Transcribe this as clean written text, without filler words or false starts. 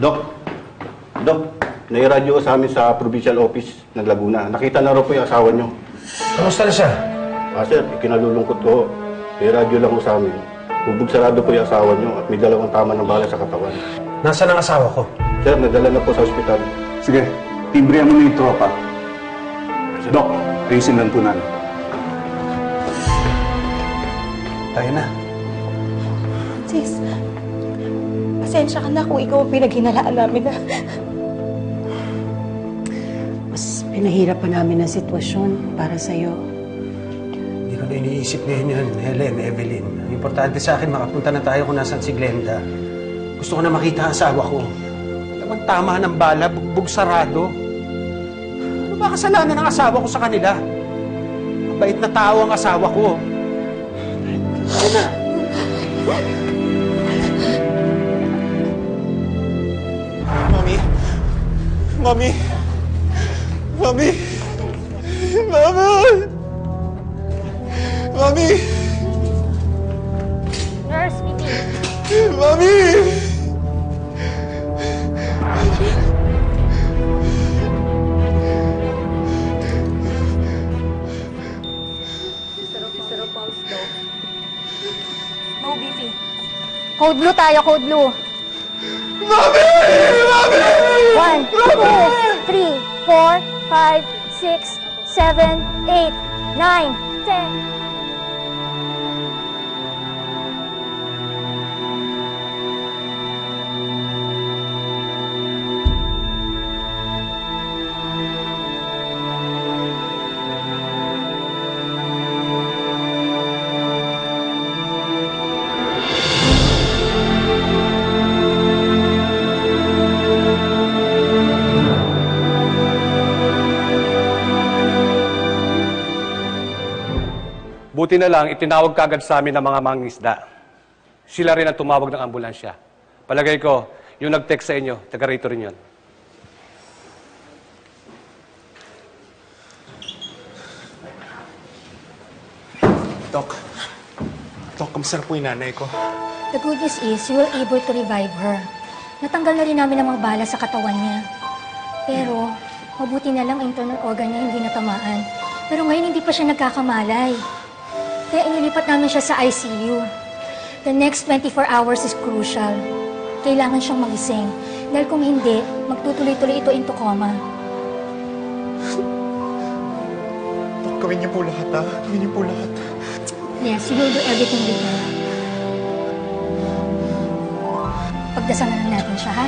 Dok, Dok, nairadyo sa amin sa provincial office ng Laguna. Nakita na raw po yung asawa nyo. Kamusta na siya? Sir, ikinalulungkot ko. Nairadyo lang po sa amin. Bubog sarado po yung asawa nyo at may dalawang tama ng bala sa katawan. Nasaan ang asawa ko? Sir, nadala na po sa ospital. Sige, tibrihan mo na yung tropa. Dok, ayusin lang po namin. Tayo na. Sis, pasensya ka na kung ikaw ang pinaghinalaan namin na. Mas pinahirap pa namin ang sitwasyon para sa'yo. Hindi ko na iniisip ngayon yan, Helen, Evelyn. Ang importante sa akin, makapunta na tayo kung nasan si Glenda. Gusto ko na makita ang asawa ko. Talagang tama ng bala, bugbog sarado. Ano ba kasalanan ng asawa ko sa kanila? Mabait na tao ang asawa ko. Tayo na. Mami! Mami! Mami! Mama! Mami! Nurse, Vicky. Mami! No, Vicky. Code blue tayo, code blue. Mami! Mami! 1, 2, 3, 4, 5, 6, 7, 8, 9, 10. Buti na lang, itinawag kagad sa amin ng mga mangingisda. Sila rin ang tumawag ng ambulansya. Palagay ko, yung nag-text sa inyo, taga rito rin yun. Dok, kamusta na po yung nanay ko? The good news is, you were able to revive her. Natanggal na rin namin ang mga bala sa katawan niya. Pero, mabuti na lang ang internal organ niya hindi natamaan. Pero ngayon hindi pa siya nagkakamalay. Kaya inilipat namin siya sa ICU. The next 24 hours is crucial. Kailangan siyang magising. Dahil kung hindi, magtutuloy-tuloy ito into coma. Dok, gawin niyo po lahat, ha? Gawin niyo po lahat. Yes, we will do everything we can. Pagdasalan natin siya, ha?